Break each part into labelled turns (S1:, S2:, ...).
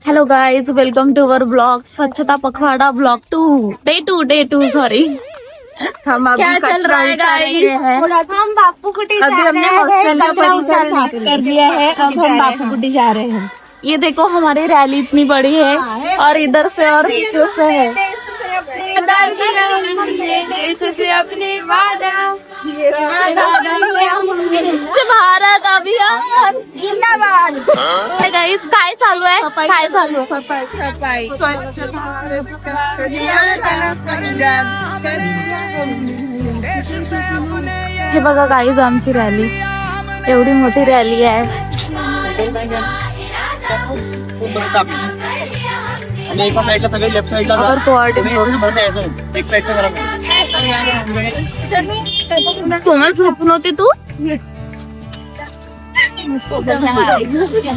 S1: Hello guys, welcome to our blog स्वच्छता पखवाड़ा blog day two sorry.
S2: हम अभी
S1: क्या चल रहा है गाइज?
S2: हम बापू कुटी अभी हमने हॉस्टल का परिसर साफ कर लिया है। अब हम बापू कुटी जा रहे हैं।
S1: ये देखो हमारी रैली इतनी बड़ी है और इधर से और पीछे से है।
S2: अपने वादा
S1: भारत अभियान
S2: जिंदाबाद।
S1: गाइज काय चालू आहे? काय चालू आहे?
S2: सफाई
S1: हे बघा गाईज, आमची रॅली एवढी मोठी रॅली आहे।
S3: आणि एका साईडला सगळे लेफ्ट साईडला
S1: अगर कोऑर्डिनेट
S3: एक साईडचा करा.
S1: कोमल झोपून होती तू?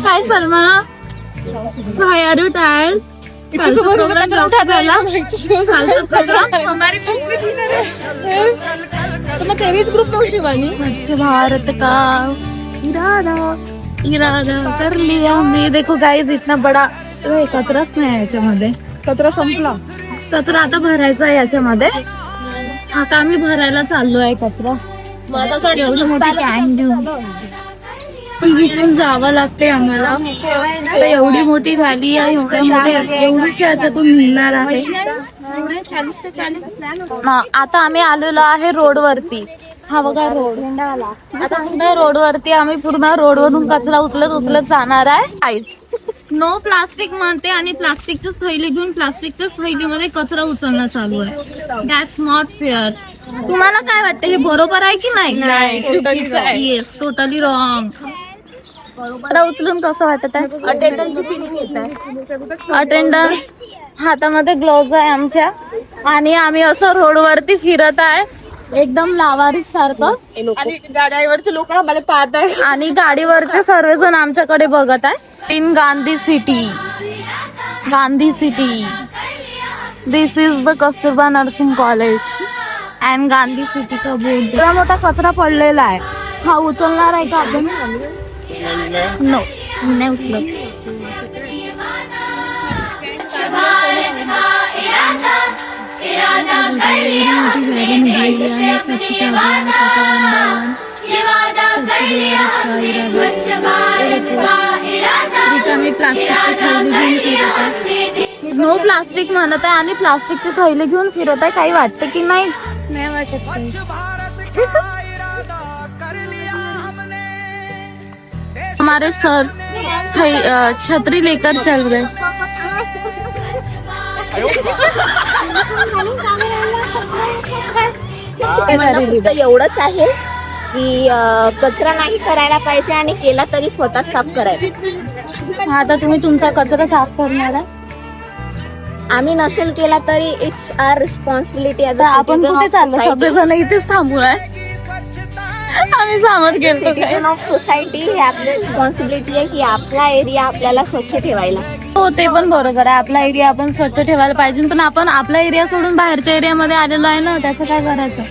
S1: काय सलमा, हाय आर यू टायर्ड?
S2: तेरीच ग्रुप में शिवानी
S1: स्वच्छ भारत का इरादा कर लिया हमने। देखो गाइस, इतना बड़ा कचराच नाही याच्यामध्ये।
S2: कचरा संपला.
S1: कचरा आता भरायचा आहे याच्यामध्ये। आता आम्ही भरायला चाललो आहे कचरा। एवढी मोठी कॅन घेऊन इथून जावं लागते आम्हाला। आता एवढी मोठी झाली आहे, एवढीशी याच्यातून मिळणार आहे। आता आम्ही आलेलो आहे रोड वरती। हा बघा रोड, आता पूर्ण रोड वरती आम्ही पूर्ण रोड वरून कचरा उचलत जाणार आहे। नो प्लास्टिक म्हणते आणि प्लास्टिकचीच थैली घेऊन प्लास्टिकच्याच थैलीमध्ये कचरा उचलणं चालू आहे। That's not fair. तुम्हाला काय वाटतं, हे बरोबर आहे की नाही? Yes, totally wrong. कचरा उचलून कसं वाटत आहे? अटेंडन्स फिलिंग येत आहे। अटेंडन्स, हातामध्ये ग्लोव्ज आहे आमच्या आणि आम्ही असं रोडवरती फिरत आहे एकदम लावारिस सारखं।
S2: आणि गाड्यावरचे लोक आम्हाला पाहत आहे
S1: आणि गाडीवरचे सर्वजण आमच्याकडे बघत आहे। In Gandhi city this is the Kasturba nursing college and Gandhi city का बोर्ड। एवढा मोठा कचरा पडलेला आहे, हा उचलणार आहे का आपण? नो, नाही उचलत। स्वच्छता अभियान नो प्लास्टिक म्हणत आहे आणि प्लास्टिकची थैली घेऊन फिरत आहे। काही वाटते की नाही? नाही वाटत। हमारे सर छतरी लेकर चल रहे।
S2: एवढंच आहे की कचरा नाही करायला पाहिजे आणि केला तरी स्वतः साफ करायला।
S1: आता तुम्ही तुमचा कचरा साफ करणार आहे?
S2: आम्ही नसेल केला तरी it's our responsibility as a
S1: आपण कुठे चाललो? सगळेजण इथेच थांबू आहे। आम्ही सामोर गेलो।
S2: सिटीजन ऑफ सोसायटी हे आपली रिस्पॉन्सिबिलिटी आहे की आपला एरिया आपल्याला स्वच्छ ठेवायला।
S1: हो, ते पण बरोबर आहे। आपला एरिया आपण स्वच्छ ठेवायला पाहिजे, पण आपण आपला एरिया सोडून बाहेरच्या एरियामध्ये आलेलो आहे ना, त्याचं काय करायचं?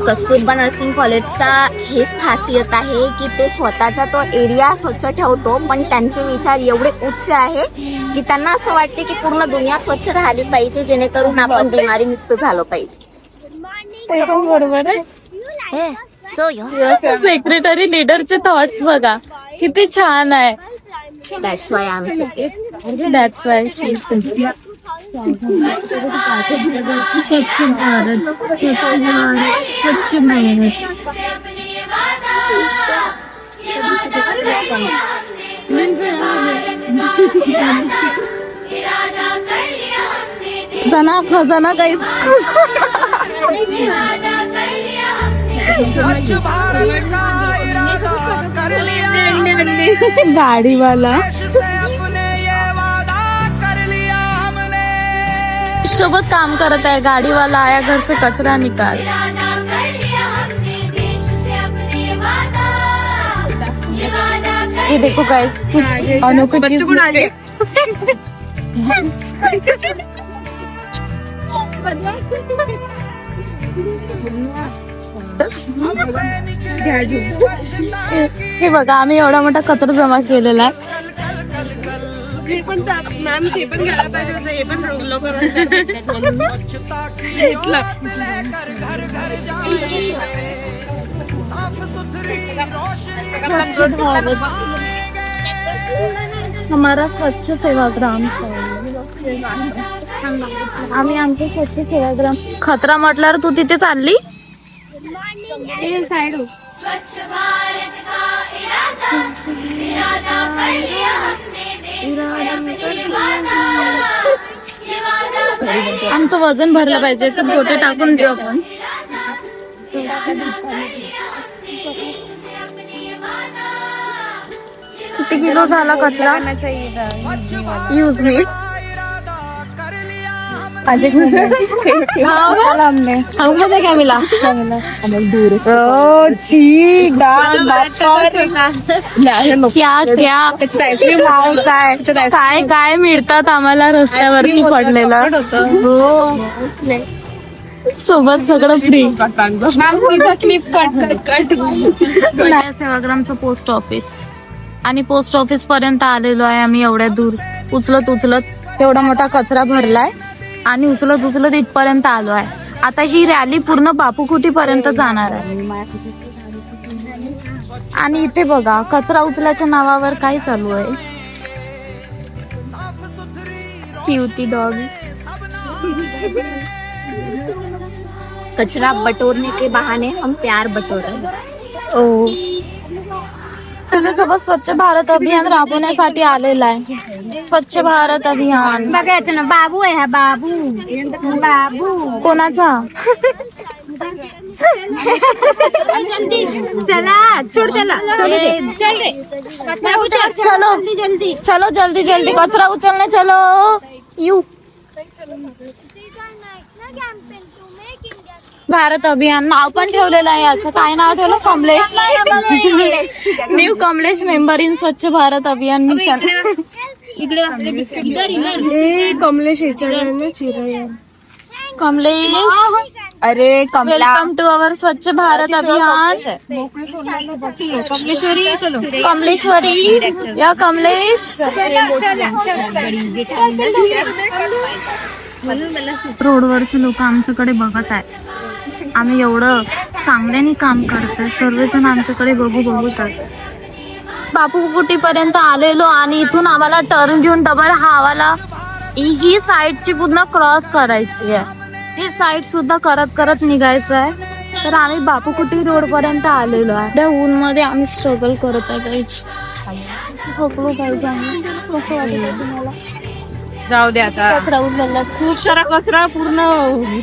S2: कस्तुरबा नर्सिंग कॉलेजचा हेच खासियत आहे की ते स्वतःचा तो एरिया स्वच्छ ठेवतो, पण त्यांचे विचार एवढे उच्च आहे की त्यांना असं वाटते की पूर्ण दुनिया स्वच्छ राहिली पाहिजे, जेणेकरून आपण बिमारी मुक्त झालो पाहिजे।
S1: ते पण बरोबर आहे। सेक्रेटरी लीडरचे थॉट्स बघा किती छान आहे।
S2: That's why I am secretary.
S1: That's why she is Swachh Bharat, स्वच्छ भारत। जना खजाना काहीच गाड़ी वाला सोबत काम करत आहे। गाड़ी वाला आया घर से कचरा निकाल। ये देखो गाइस, कुछ अनोखी चीज हे बघा आम्ही एवढा मोठा कचरा जमा केलेला आहे
S4: हे पण मॅम ते पण घ्यायला पाहिजे होतं, हे पण लवकर
S1: हमारा स्वच्छ सेवाग्राम आम्ही आमचे स्वच्छ सेवाग्राम खतरा म्हटल्यावर तू तिथे चालली साइड हो. आमचं वजन भरलं पाहिजे याच्यात गोटे टाकून देऊ आपण. किती किलो झाला कचरा यूज मी क्या मिला काय काय मिळतात आम्हाला रस्त्यावरती पडलेलं सोबत सगळं फ्री. सेवाग्रामचं पोस्ट ऑफिस आणि पोस्ट ऑफिस पर्यंत आलेलो आहे आम्ही. एवढ्या दूर उचलत उचलत एवढा मोठा कचरा भरलाय आणि उचलत उचलत इथपर्यंत आलो आहे. आता ही रॅली पूर्ण बापूकुटी पर्यंत जाणार आहे. आणि इथे बघा कचरा उचलाच्या नावावर काय चालू आहे. Cutie dog.
S2: कचरा बटोरने के बहाने हम प्यार बटोर रहे हैं.
S1: ओ तुझ्यासोबत स्वच्छ भारत अभियान राबवण्यासाठी आलेला आहे. स्वच्छ भारत अभियान
S2: बघायचं ना. बाबू आहे हा बाबू. बाबू
S1: कोणाचा.
S2: चला सोड त्याला. चल रे बाबू
S1: चलो
S2: जल्दी.
S1: चलो जल्दी जल्दी कचरा उचलने चलो. यू भारत अभियान नाव पण ठेवलेलं आहे. असं काय नाव ठेवलं. Kamlesh. New Kamlesh member in स्वच्छ भारत अभियान मिशन.
S4: कमलेश
S1: कमलेश
S4: अरे
S1: वेलकम टू अवर स्वच्छ भारत अभियान. कमलेश्वरी या कमलेश. रोडवरचे लोक आमच्याकडे बघत आहे. आम्ही एवढं चांगल्याने काम करतोय. सर्वजण आमच्याकडे बघत आहे. बापूकुटी पर्यंत आलेलो आणि इथून आम्हाला टर्न घेऊन डबल हावाला ही साईडची पूर्ण क्रॉस करायची आहे. ही साईड सुद्धा करत करत निघायचं आहे. तर आम्ही बापूकुटी रोड पर्यंत आलेलो आहे. त्या ऊन मध्ये आम्ही स्ट्रगल करत आहे. काहीच थकलो पाहिजे आम्ही. कसं वाटतं तुम्हाला.
S4: जाऊ दे आता.
S1: कचरा उचलला
S4: खूप सारा कचरा पूर्ण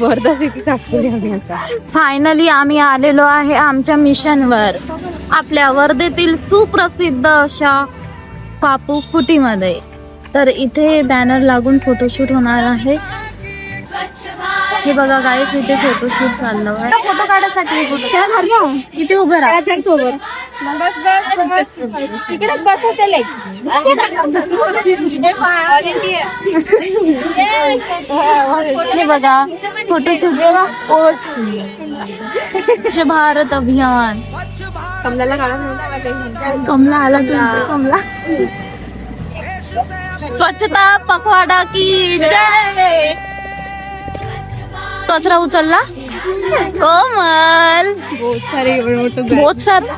S4: वर्धा सिटी साफ करूया आता.
S1: फायनली आम्ही आलेलो आहे आमच्या मिशनवर. आपल्या वर्धेतील सुप्रसिद्ध अशा बापूकुटीमध्ये. तर इथे बॅनर लागून फोटोशूट होणार आहे. हे बघा गाईस इथे फोटोशूट चाललं आहे. फोटो काढायसाठी इथे उभं राहा सोबत.
S2: तिकडेच बसवतेले.
S1: हे बघा फोटोशूट. स्वच्छ भारत अभियान. कमला आला तुमचा. कमला. स्वच्छता पखवाडा की जय. कचरा उचलला कोमल. बहुत सारा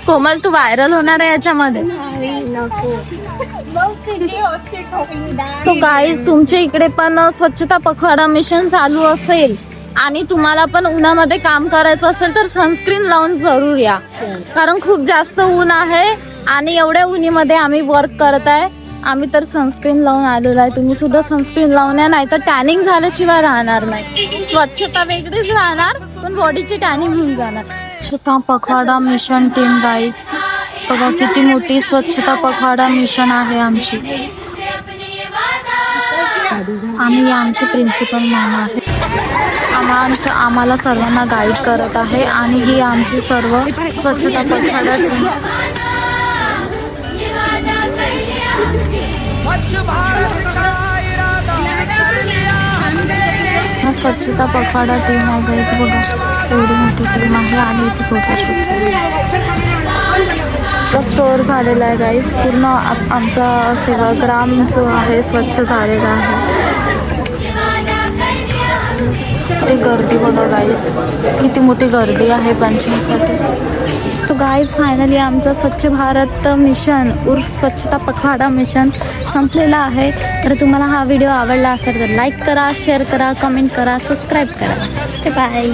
S1: कोमल तू व्हायरल होणार आहे याच्यामध्ये. तो गाईज तुमच्या इकडे पण स्वच्छता पखवाडा मिशन चालू असेल आणि तुम्हाला पण उन्हामध्ये काम करायचं असेल तर सनस्क्रीन लावून जरूर या. कारण खूप जास्त ऊन आहे आणि एवढ्या उन्हीमध्ये आम्ही वर्क करत आहे. आम्ही तर सनस्क्रीन लावून आलेलो आहे. तुम्ही सुद्धा सनस्क्रीन लावून या. नाही तर टॅनिंग झाल्याशिवाय राहणार नाही. स्वच्छता वेगळीच राहणार पण बॉडीची टॅनिंग होऊन जाणार. स्वच्छता पखवाडा मिशन टीम गाईज बघा किती मोठी स्वच्छता पखवाडा मिशन आहे आमची. आम्ही आमचे प्रिन्सिपल मॅम आहे. आम्हाला सर्वांना गाईड करत आहे आणि ही आमची सर्व स्वच्छता पखवाडा टीम. स्वच्छता पखवाडा टीम आहे गाईज बघा. एवढी मोठी टीम आहे आणि इथे फोटोशूट चालू आहे. आपला स्टोअर झालेला आहे गाईज. पूर्ण आमचा सेवाग्राम जो आहे स्वच्छ झालेला आहे. ते गर्दी बघा गाईज, किती मोठी गर्दी आहे पंचिंगसाठी. तो गाईज फायनली आमचा स्वच्छ भारत मिशन उर्फ स्वच्छता पखवाडा मिशन संपलेला आहे. तर तुम्हाला हा व्हिडिओ आवडला असेल तर लाईक करा, शेअर करा, कमेंट करा, सबस्क्राईब करा. बाय.